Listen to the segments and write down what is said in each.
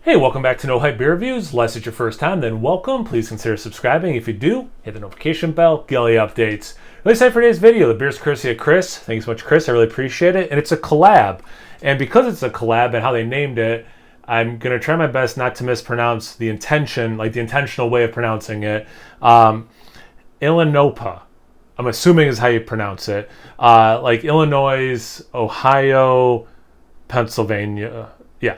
Hey, welcome back to No Hype Beer Reviews. Unless it's your first time, then welcome. Please consider subscribing. If you do, hit the notification bell, get all the updates. Really excited for today's video. The beer's courtesy of Chris. Thanks so much, Chris. I really appreciate it. And it's a collab. And because it's a collab and how they named it, I'm going to try my best not to mispronounce the intention, like the intentional way of pronouncing it. Ilinohpa, I'm assuming is how you pronounce it. Like Illinois, Ohio, Pennsylvania. Yeah.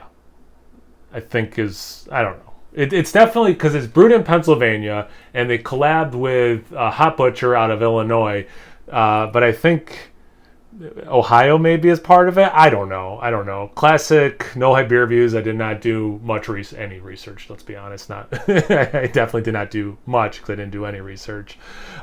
I think I don't know. It's definitely because it's brewed in Pennsylvania and they collabed with Hot Butcher out of Illinois. But I think Ohio maybe is part of it. I don't know. Classic No Hype Beer Reviews. I did not do much any research. Let's be honest. Not. I definitely did not do much because I didn't do any research.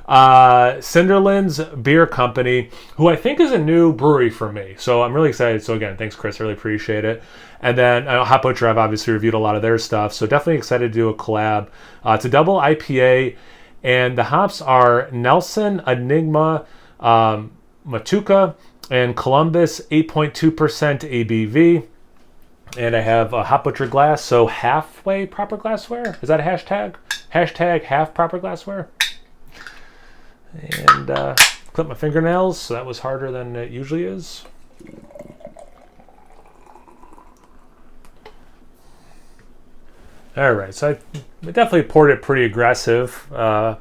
Cinderlands Beer Company, who I think is a new brewery for me. So I'm really excited. So again, thanks, Chris. I really appreciate it. And then Hot Butcher, I've obviously reviewed a lot of their stuff. So definitely excited to do a collab. It's a double IPA, and the hops are Nelson, Enigma, Matuka, and Columbus, 8.2% ABV. And I have a Hot Butcher glass, so halfway proper glassware. Is that a hashtag? Hashtag half proper glassware. And clip my fingernails, so that was harder than it usually is. All right, so I definitely poured it pretty aggressive, but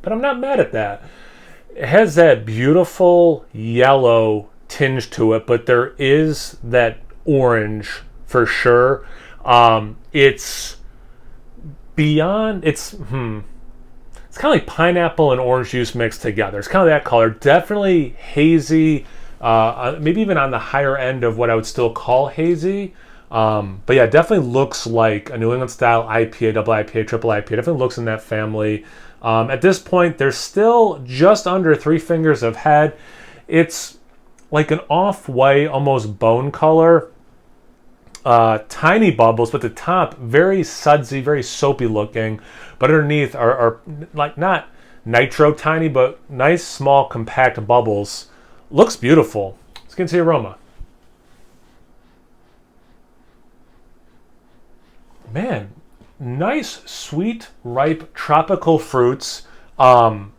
I'm not mad at that. It has that beautiful yellow tinge to it, but there is that orange for sure. It's beyond. It's kind of like pineapple and orange juice mixed together. It's kind of that color. Definitely hazy. Maybe even on the higher end of what I would still call hazy. But yeah, it definitely looks like a New England style IPA, double IPA, triple IPA. It definitely looks in that family. At this point, there's still just under 3 fingers of head. It's like an off-white, almost bone color. Tiny bubbles, but the top very sudsy, very soapy looking. But underneath are like not nitro tiny, but nice, small, compact bubbles. Looks beautiful. Let's get into the aroma. Man, nice, sweet, ripe, tropical fruits. I'm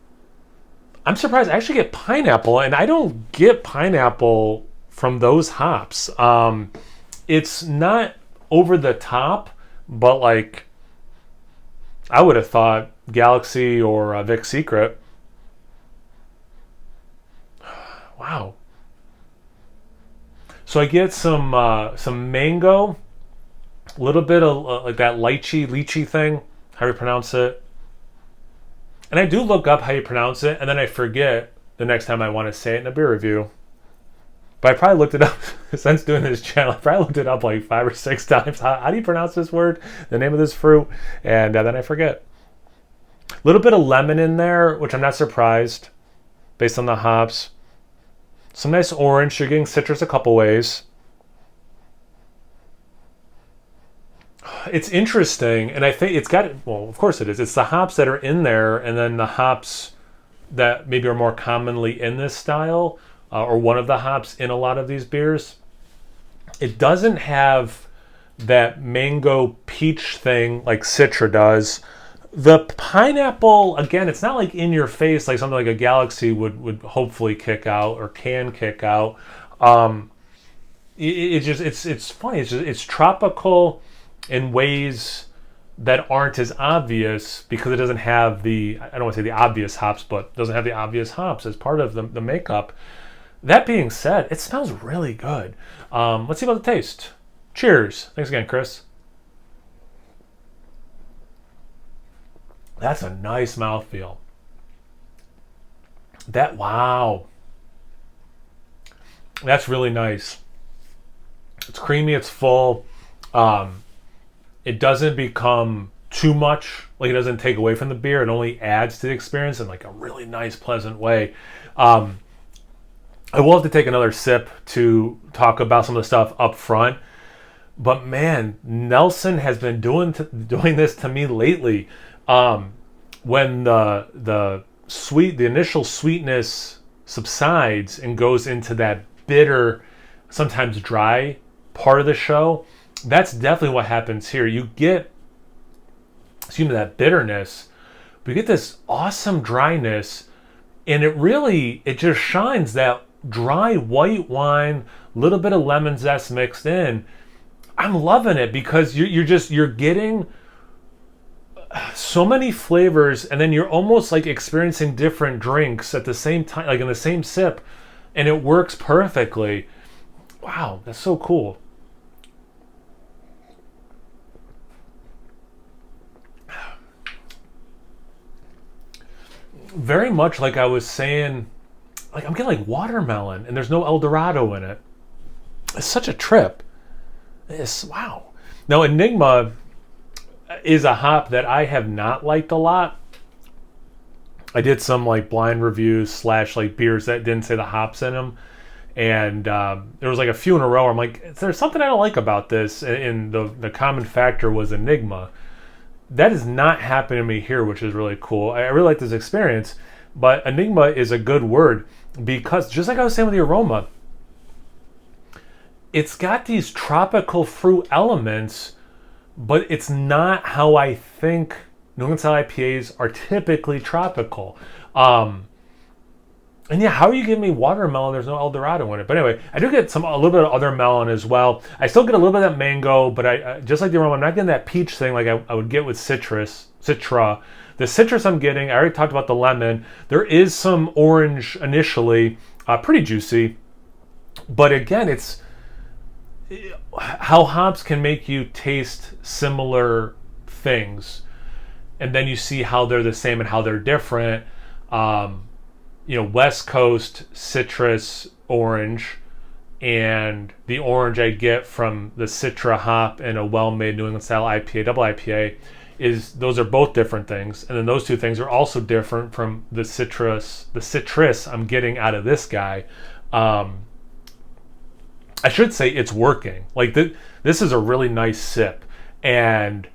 surprised I actually get pineapple, and I don't get pineapple from those hops. It's not over the top, but like I would have thought Galaxy or Vic Secret. Wow. So I get some mango. A little bit of like that lychee thing, how you pronounce it. And I do look up how you pronounce it, and then I forget the next time I want to say it in a beer review. But I probably looked it up, since doing this channel, I probably looked it up like 5 or 6 times. How do you pronounce this word, the name of this fruit? And then I forget. A little bit of lemon in there, which I'm not surprised, based on the hops. Some nice orange, you're getting citrus a couple ways. It's interesting, and I think it's got, well, of course it is. It's the hops that are in there, and then the hops that maybe are more commonly in this style, or one of the hops in a lot of these beers. It doesn't have that mango peach thing like Citra does. The pineapple, again, it's not like in your face like something like a Galaxy would hopefully kick out or can kick out. It's funny. It's tropical in ways that aren't as obvious because it doesn't have I don't want to say the obvious hops, but it doesn't have the obvious hops as part of the makeup. That being said, it smells really good. Let's see about the taste. Cheers. Thanks again, Chris. That's a nice mouthfeel. Wow. That's really nice. It's creamy, it's full. It doesn't become too much, like it doesn't take away from the beer. It only adds to the experience in like a really nice, pleasant way. I will have to take another sip to talk about some of the stuff up front. But man, Nelson has been doing this to me lately. When the initial sweetness subsides and goes into that bitter, sometimes dry part of the show, that's definitely what happens here. You get, excuse me, that bitterness, but you get this awesome dryness, and it just shines that dry white wine, little bit of lemon zest mixed in. I'm loving it because you're getting so many flavors, and then you're almost like experiencing different drinks at the same time, like in the same sip, and it works perfectly. Wow, that's so cool. Very much like I was saying, like I'm getting like watermelon, and there's no El Dorado in it. It's such a trip. It's wow. Now Enigma is a hop that I have not liked a lot. I did some like blind reviews slash like beers that didn't say the hops in them, and there was like a few in a row where I'm like, is there something I don't like about this? And the common factor was Enigma. That is not happening to me here, which is really cool. I really like this experience, but Enigma is a good word because just like I was saying with the aroma, it's got these tropical fruit elements, but it's not how I think New England style IPAs are typically tropical. And yeah, how are you giving me watermelon? There's no El Dorado in it. But anyway, I do get a little bit of other melon as well. I still get a little bit of that mango, but I just like the aroma, I'm not getting that peach thing like I would get with Citra. The citrus I'm getting, I already talked about the lemon. There is some orange initially, pretty juicy. But again, it's how hops can make you taste similar things, and then you see how they're the same and how they're different. West Coast citrus orange, and the orange I get from the Citra hop in a well-made New England style IPA, double IPA, those are both different things. And then those two things are also different from the citrus I'm getting out of this guy. I should say it's working. Like this is a really nice sip, and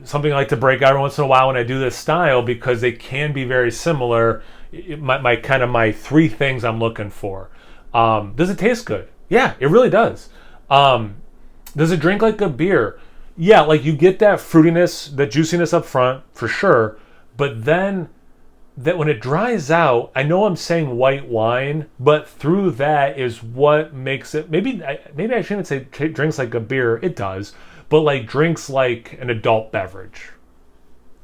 something I like to break out every once in a while when I do this style because they can be very similar. My three things I'm looking for. Does it taste good? Yeah, it really does. Does it drink like a beer? Yeah, like you get that fruitiness, that juiciness up front for sure, but then that when it dries out, I know I'm saying white wine, but through that is what makes it, maybe I shouldn't say drinks like a beer, it does, but like drinks like an adult beverage.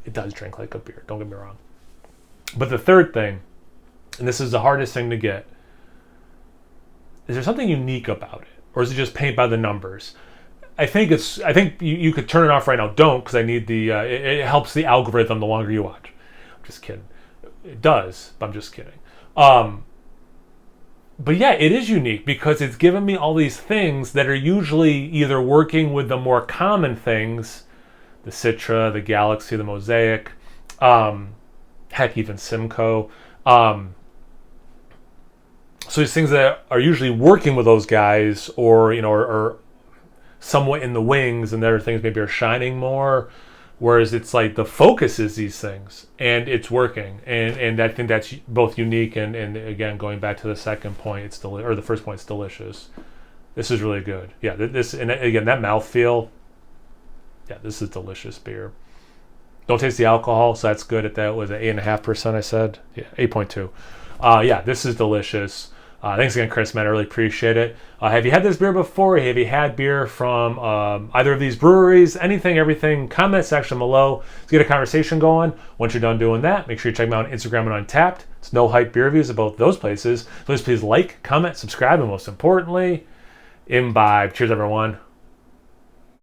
It does drink like a beer, don't get me wrong. But the third thing, and this is the hardest thing to get, is there something unique about it? Or is it just paint by the numbers? I think you could turn it off right now. Don't, because I need it helps the algorithm the longer you watch. I'm just kidding. It does, but I'm just kidding. But yeah, it is unique because it's given me all these things that are usually either working with the more common things, the Citra, the Galaxy, the Mosaic, heck, even Simcoe. So these things that are usually working with those guys, or somewhat in the wings, and other things maybe are shining more. Whereas it's like the focus is these things, and it's working, and I think that's both unique and again, going back to the second point, or the first point, it's delicious. This is really good. Yeah, this, and again, that mouthfeel. Yeah, this is delicious beer. Don't taste the alcohol, so that's good. At that was at 8.5%. I said, yeah, 8.2. Yeah, this is delicious. Thanks again, Chris, man. I really appreciate it. Have you had this beer before? Have you had beer from either of these breweries? Anything, everything. Comment section below. Let's get a conversation going. Once you're done doing that, make sure you check me out on Instagram and Untapped. It's No Hype Beer Reviews at both those places. Please like, comment, subscribe, and most importantly, imbibe. Cheers, everyone.